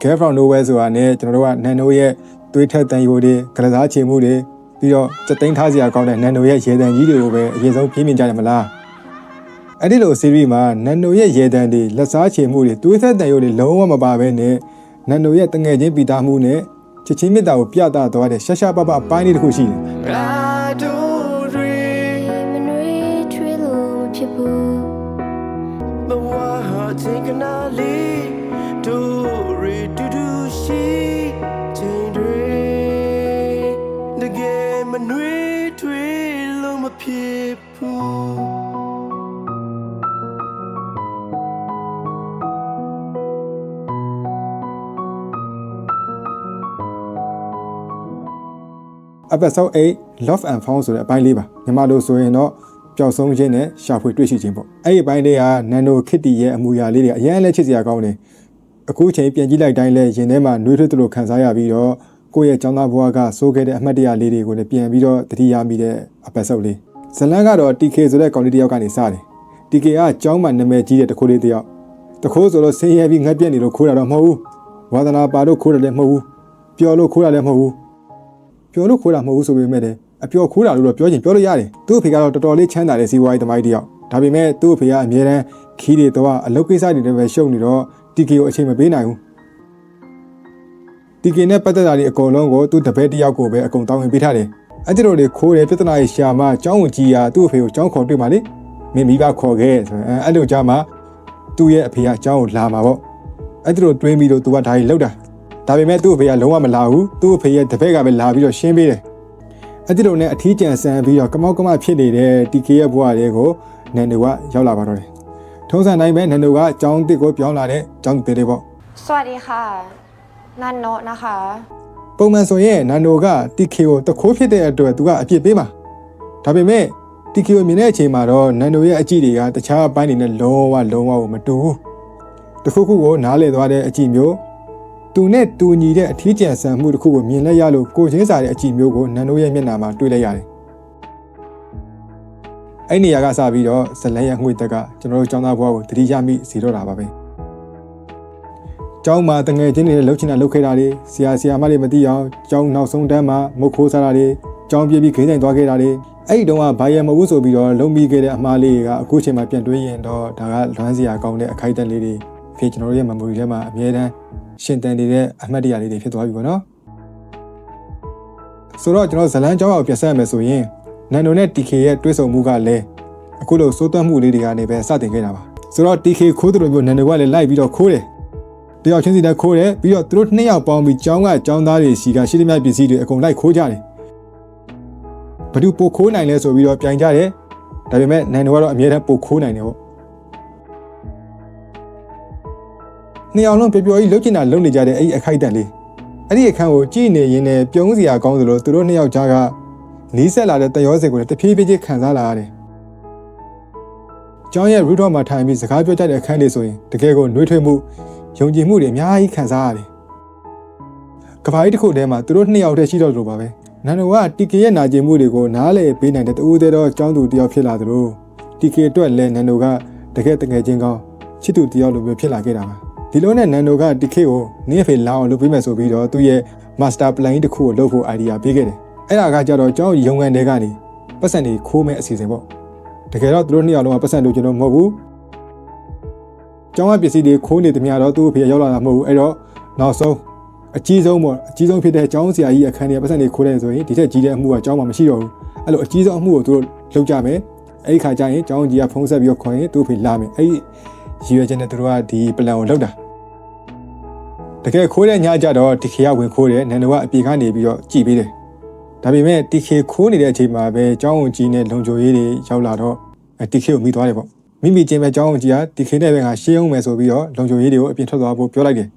Get from nowhere ဆိုတာနဲ့ကျွန်တော်တို့ကနန်နိုရဲ့သွေးထက်တန်ယိုတွေကစားချေမှုတွေပြီးတော့စက်သိမ်းထားစရာကောင်းတဲ့နန်နိုရဲ့ရေတံကြီးတွေကိုပဲအရင်ဆုံးပြင်းပြကြတယ်မလားအဲ့ဒီလို series မှာနန်နိုရဲ့ရေတံတွေလက်စားချေမှုတွေသွေးထက်တန်ယိုတွေလုံးဝမပါဘဲနဲ့နန်နိုရဲ့တငယ်ချင်းပီတာမှုနဲ့ချစ်ချင်းမြတ်တာကိုပြသသွားတဲ့ရှာရှာပပအပိုင်းလေးတစ်ခုရှိတယ်Episode 8 Love and Found ဆိုတဲ့အပိုင်းလေးပါမြန်မာလိုဆိုရင်တော့ပျောက်ဆုံးခြင်းနဲ့ရှာဖွေတွေ့ရှိခြင်းပေါ့အဲ့ဒီအပိုင်းလေးကနန်နိုခစ်တီရဲ့အမူအရာလေးတွေအရင်လဲချစ်စရာကောင်းတယ်အခုချိန်ပြန်ကြည့်လိုက်တိုင်းလဲရင်ထဲမှာနှွေးထွေးသလိုခံစားရပြီးတော့ကိုယ့်ရဲ့ကျောင်းသားဘဝကစိုးခဲ့တဲ့အမှတ်တရလေးတွေကိုလည်းပြန်ပြီးတော့သတိရမိတဲ့ episode လေးဇလန်ကတော့ TK ဆိုတဲ့ကောင်လေးတစ်ယောက်ကနေစတယ် TK ကကျောင်းမှာနာမည်ကြီးတဲ့တခိုးလေးတစ်ယောက်တခိုးဆိုတော့ဆင်းရဲပြီးငှက်ပြက်နေလို့ခိုးတာတော့မဟုတ်ဘူးဝါသနာပါလို့ခိုးတယ်လည်းမဟုတ်ဘူးပျော်လို့ခိုးတာလည်းမဟုတ်ဘူးပျော်လို့ခိုးတာမဟုတ်ဘူးဆိုပေမဲ့လည်းအပျော်ခိုးတာလို့တော့ပြောချင်ပြောလို့ရတယ်သူ့အဖေကတော့တော်တော်လေးချမ်းသာတဲ့စီးပွားရေးသမားကြီးတစ်ယောက်ဒါပေမဲ့သူ့အဖေကအမြဲတမ်းခီးတွေတော့အလုပ်ကိစ္စတွေလည်းပဲရှုပ်နေတော့ TK ကိုအချိန်မပေးနိုင်ဘူး TK နဲ့ပတ်သက်တာတွေအကုန်လုံးကိုသူ့တပည့်တစ်ယောက်ကိုပဲအကုန်တောင်းဝင်ပေးထားတယ်အဲ့ဒီလိုတွေခိုးတယ်ပြဿနာရေးရှာမှကျောင်းဝင်ကြီးရာသူ့အဖေကိုကျောင်းခေါ်တွေ့မှလေမင်းမိဘခေါ်ခဲ့ဆိုအဲ့လိုကြားမှသူ့ရဲ့အဖေကကျောင်းကိုလာမှာပေါ့အဲ့ဒီလိုတွင်းပြီးတော့သူကဒါကြီးလောက်တာဒါပေမဲ့သူ့အဖေကလုံးဝမလာဘူးသူ့အဖေရဲ့တပည့်ကပဲလာပြီးတော့ရှင်းပေးတယ်အဲ့ဒီလိုနဲ့အထီးကျန်ဆန်ပြီးတော့ကမောက်ကမဖြစ်နေတဲ့ TK ရဲ့ဘဝတွေကိုနန်နိုကရောက်လာပါတော့တယ်ထုံးစံတိုင်းပဲနန်နိုကကျောင်းတစ်ကိုပြောင်းလာတဲ့ကျောင်းတစ်တွေပေါ့สวัสดีค่ะนันโนะนะคะပုံမှန်ဆိုရင်နန်နိုက TK ကိုတခိုးဖြစ်တဲ့အတွက်သူကအပြစ်ပေးမှာဒါပေမဲ့ TK ကိုမြင်တဲ့အချိန်မှာတော့နန်နိုရဲ့အကြည့်တွေကတခြားအပိုင်းတွေနဲ့လုံးဝကိုမတူဘူးတခုခုကိုနားလည်သွားတဲ့အကြည့်မျိုးသူနဲ့တူညီတဲ့အထီးကျန်ဆန်မှုတစ်ခုကိုမြင်လိုက်ရလို့ကိုချင်းစာတဲ့အကြည့်မျိုးကိုနန်နိုရဲ့မျက်နှာမှာတွေ့လိုက်ရတယ်အဲ့နေရာကစပြီးတော့ဇလန်ရဲ့ငွေတက်ကကျွန်တော်တို့ကျောင်းသားဘဝကိုတတိယမိစီတော့တာပါပဲကျောင်းမှာတငယ်ချင်းတွေလှုပ်ချင်တာလှုပ်ခဲ့တာတွေဆရာမတွေမသိအောင်ကျောင်းနောက်ဆုံးတန်းမှာမုတ်ခိုးစားတာတွေကျောင်းပြေးပြီးခိန်းဆိုင်သွားခဲ့တာတွေအဲ့ဒီတုန်းကဘာရမဟုတ်ဆိုပြီးတော့လုံပြီးခဲ့တဲ့အမှားလေးကအခုချိန်မှာပြန်တွေးရင်တော့ဒါကလွမ်းစရာကောင်းတဲ့အခိုက်အတန့်လေးတွေဖြစ်ကျွန်တော်တို့ရဲ့ memory ထဲမှာအမြဲတမ်းရှင်တန်နေတဲ့အမှတ်တရလေးတွေဖြစ်သွားပြီပေါ့နော်ဆိုတော့ကျွန်တော်ဇလန်ကျောင်းအောင်ပြန်ဆက်ရမယ်ဆိုရင်နန်နိုနဲ့ TK ရဲ့တွဲဆုံမှုကလည်းအခုလိုစိုးသွမ်းမှုလေးတွေကနေပဲစတင်ခဲ့တာပါဆိုတော့ TK ခိုးတယ်လို့မျိုးနန်နိုကလည်းလိုက်ပြီးတော့ခိုးတယ်တယောက်ချင်းစီနဲ့ခိုးတယ်ပြီးတော့သူတို့နှစ်ယောက်ပေါင်းပြီးကျောင်းကကျောင်းသားတွေစီကရှိသမျှပစ္စည်းတွေအကုန်လိုက်ခိုးကြတယ်ဘယ်သူပိုခိုးနိုင်လဲဆိုပြီးတော့ပြိုင်ကြတယ်ဒါပေမဲ့နန်နိုကတော့အမြဲတမ်းပိုခိုးနိုင်တယ်ပေါ့နှစ်ယောက်လုံးပျော်ပျော်ကြီးလှုပ်ချင်တာလှုပ်နေကြတဲ့အဲ့ဒီအခိုက်အတန့်လေးအဲ့ဒီအခန်းကိုကြည့်နေရင်းနဲ့ပြုံးစရာကောင်းသလိုသူတို့နှစ်ယောက်ကြားကနီးစက်လာတဲ့တရောစင်ကိုလည်းတဖြည်းဖြည်းချင်းခံစားလာရတယ်ကျောင်းရဲ့ root မှာထိုင်ပြီးစကားပြောကြတဲ့အခန်းလေးဆိုရင်တကယ်ကိုနှွေးထွေးမှုယုံကြည်မှုတွေအများကြီးခံစားရတယ်။ကဘာကြီးတစ်ခုထဲမှာသူတို့နှစ်ယောက်တည်းရှိတော့လို့ပါပဲ။နန်နိုက TK ရဲ့နာကျင်မှုတွေကိုနားလည်ပေးနိုင်တဲ့တူသေးတော့ကျောင်းသူတစ်ယောက်ဖြစ်လာသလို TK အတွက်လည်းနန်နိုကတကယ်တကယ်ချင်းကောင်းချစ်သူတစ်ယောက်လိုမျိုးဖြစ်လာခဲ့တာပါ။ဒီလိုနဲ့နန်နိုက TK ကိုနင်းဖေးလောင်းအောင်လုပ်ပေးမယ်ဆိုပြီးတော့သူ့ရဲ့ master plan တစ်ခုကိုလုပ်ဖို့ idea ပေးခဲ့တယ်။အဲ့ဒါကကြတော့ကျောင်းရုံငန်းတွေကနေပတ်စံတွေခိုးမဲ့အစီအစဉ်ပေါ့။တကယ်တော့သူတို့နှစ်ယောက်လုံးကပတ်စံလို့ကျွန်တော်မဟုတ်ဘူး။ကျောင်းကပစ္စည်းတွေခိုးနေသမျှတော့သူ့အဖေရောက်လာတာမဟုတ်ဘူးအဲ့တော့နောက်ဆုံးအကြီးဆုံးဖြစ်တဲ့ကျောင်းဆရာကြီးအခန်းထဲပတ်စံတွေခိုးတယ်ဆိုရင်ဒီထက်ကြီးတဲ့အမှုကကျောင်းမှာမရှိတော့ဘူးအဲ့လိုအကြီးဆုံးအမှုကိုသူတို့လုပ်ကြမယ်အဲ့ဒီခါကျရင်ကျောင်းကြီးကဖုံးဆက်ပြီးတော့ခေါ်ရင်သူ့အဖေလာမယ်အဲ့ဒီရည်ရွယ်ချက်နဲ့သူတို့ကဒီပလန်ကိုလုပ်တာတကယ်ခိုးတဲ့ညကြတော့ TK ကဝင်ခိုးတယ်နန်နိုကအပြေကနေပြီးတော့ကြည်ပေးတယ်ဒါပေမဲ့ TK ခိုးနေတဲ့အချိန်မှာပဲကျောင်းကြီးနဲ့လုံခြုံရေးတွေရောက်လာတော့ TK ကိုမိသွားတယ်ပေါ့မိချင်းပဲကျောင်းကြီးက TK နဲ့ပဲငါရှင်းအောင်မယ်ဆိုပြီးတော့လုံခြုံရေးတွေကိုအပြင်ထွက်သွားဖို့ပြောလိုက်တယ်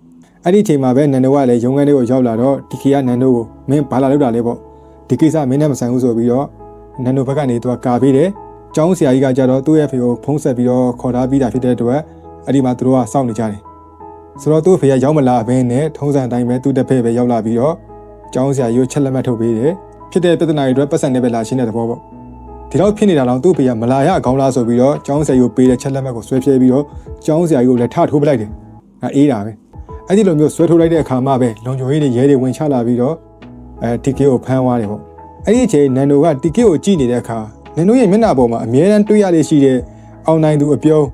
အဲ့ဒီအချိန်မှာပဲနန်နိုကလည်းရုံးခန်းလေးကိုရောက်လာတော့ TK ကနန်နိုကိုမင်းဘာလာလုပ်တာလဲပေါ့ဒီကိစ္စမင်းနဲ့မဆိုင်ဘူးဆိုပြီးတော့နန်နိုဘက်ကနေသူကကာပေးတယ်ကျောင်းဆရာကြီးကကြတော့သူ့ရဲ့ဖေကိုဖုံးဆက်ပြီးတော့ခေါ်ထားပြီးတာဖြစ်တဲ့အတွက်အဲ့ဒီမှာသူတို့ကစောင့်နေကြတယ်ဆိုတော့သူ့ဖေကရောက်မလာဘဲနဲ့ထုံးစံတိုင်းပဲသူ့တစ်ဖက်ပဲရောက်လာပြီးတော့ကျောင်းဆရာကြီးကိုချက်လက်မှတ်ထုတ်ပေးတယ်ဖြစ်တဲ့ပြဿနာတွေအတွက်ပတ်စံနဲ့ပဲလာရှင်းတဲ့သဘောပေါ့ဒီတော့ဖြစ်နေတာတော့သူ့ဖေကမလာရအကောင်းလားဆိုပြီးတော့ကျောင်းဆရာကြီးကိုပေးတဲ့ချက်လက်မှတ်ကိုဆွဲဖြဲပြီးတော့ကျောင်းဆရာကြီးကိုလည်းထထိုးပလိုက်တယ်ငါအေးတာပဲ အဲ့ဒီလိုမျိုးဆွဲထုတ်လိုက်တဲ့အခါမှာပဲလုံခြုံရေးတွေရဲတွေဝင်ချလာပြီးတော့TK ကိုဖမ်းသွားတယ်ပေါ့အဲ့ဒီအချိန်နန်ဒိုက TK ကိုကြည့်နေတဲ့အခါနန်ဒိုရဲ့မျက်နှာပေါ်မှာအမြဲတမ်းတွေ့ရလေရှိတဲ့အောင်နိုင်သူအပြုံး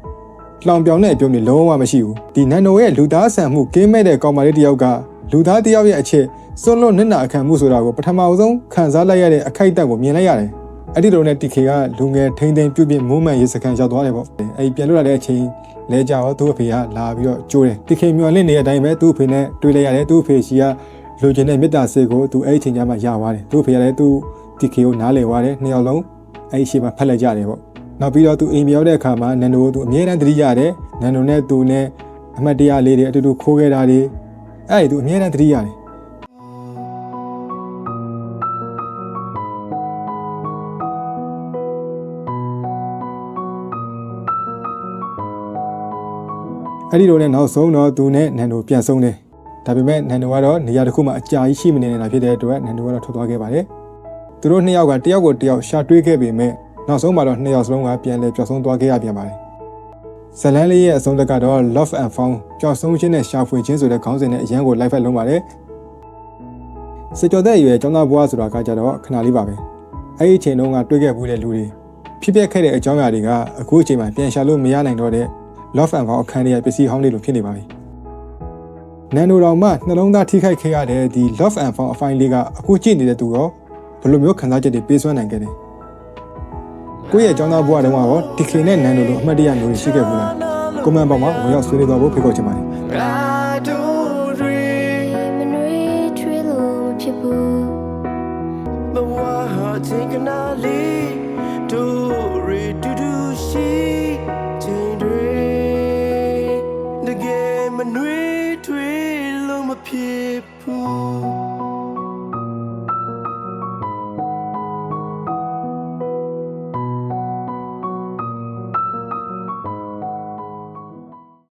လောင်ပြောင်တဲ့အပြုံးတွေလုံးဝမရှိဘူးဒီနန်ဒိုရဲ့လူသားဆန်မှုကင်းမဲ့တဲ့ကောင်မလေးတစ်ယောက်ကလူသားတစ်ယောက်ရဲ့အချက်စွန့်လွတ်နစ်နာခံမှုဆိုတာကိုပထမဆုံးခံစားလိုက်ရတဲ့အခိုက်အတန့်ကိုမြင်လိုက်ရတယ်အဲ့ဒီလိုနဲ့ TK ကလူငယ်ထိန်းသိမ်းပြုပြင်မိုးမှန်ရေးစခန်းရောက်သွားတယ်ပေါ့အဲ့ဒီပြန်လွတ်လာတဲ့အချိန်လဲကြတော့သူ့အဖေကလာပြီးတော့ကြိုးတယ် TK မျော်လင့်နေတဲ့အတိုင်းပဲသူ့အဖေနဲ့တွေ့လိုက်ရတယ်သူ့အဖေရှိကလူချင်းတဲ့မေတ္တာစေကိုသူအဲ့ဒီအချိန်ကျမှရသွားတယ်သူ့အဖေကလည်းသူ့ TK ကိုနားလည်သွားတယ်နှစ်ယောက်လုံးအဲ့ဒီရှိမှဖက်လိုက်ကြတယ်ပေါ့နောက်ပြီးတော့သူအိမ်ပြောင်းတဲ့အခါမှာနန်ဒိုကိုသူအမြဲတမ်းသတိရတယ်နန်ဒိုနဲ့သူနဲ့အမှတ်တရလေးတွေအတူတူခိုးခဲ့တာတွေအဲ့ဒီသူအမြဲတမ်းသတိရတယ်အဲ့ဒီလိုနဲ့နောက်ဆုံးတော့သူနဲ့နန်ဒိုပြန်ဆုံးတယ်ဒါပေမဲ့နန်ဒိုကတော့နေရာတစ်ခုမှာအကြာကြီးရှိမနေနေတာဖြစ်တဲ့အတွက်နန်ဒိုကတော့ထွက်သွားခဲ့ပါတယ်သူတို့နှစ်ယောက်ကတယောက်ကိုတယောက်ရှာတွေးခဲ့ပေမဲ့နောက်ဆုံးမှာတော့နှစ်ယောက်စလုံးကပြန်လဲပျောက်ဆုံးသွားခဲ့ရပြန်ပါတယ်ဇလန်းလေးရဲ့အဆုံးသက်ကတော့ Love and Found ပျောက်ဆုံးခြင်းနဲ့ရှာဖွေခြင်းဆိုတဲ့ခေါင်းစဉ်နဲ့အရန်ကို live ဖက်လုံးပါတယ်စစ်ကြောတဲ့အရွယ်ကျောင်းသားဘွားဆိုတာကကြတော့ခဏလေးပါပဲအဲ့ဒီအချိန်တုန်းကတွေ့ခဲ့မှုတဲ့လူတွေဖြစ်ပျက်ခဲ့တဲ့အကြောင်းအရာတွေကအခုအချိန်မှာပြန်ရှာလို့မရနိုင်တော့တဲ့ Love and Found အခန်းရဲ့ပစ္စည်းဟောင်းလေးလိုဖြစ်နေပါပြီနန်ဒိုတော်မှနှလုံးသားထိခိုက်ခဲ့ရတဲ့ဒီ Love and Found အဖိုင်းလေးကအခုကြည့်နေတဲ့သူရောဘယ်လိုမျိုးခံစားချက်တွေပေးစွမ်းနိုင်ခဲ့လဲကိုယ့်ရဲ့ကျောင်းသားဘဝတုန်းကတော့ TK နဲ့နန်ဒိုလိုအမှတ်တရမျိုးရှိခဲ့ဘူးလားကွန်မန့်ပေါ်မှာဝင်ရောက်ဆွေးနွေးသွားဖို့ဖိတ်ခေါ်ချင်ပါတယ်မနှွေးထွေးလို့မဖြစ်ဘူး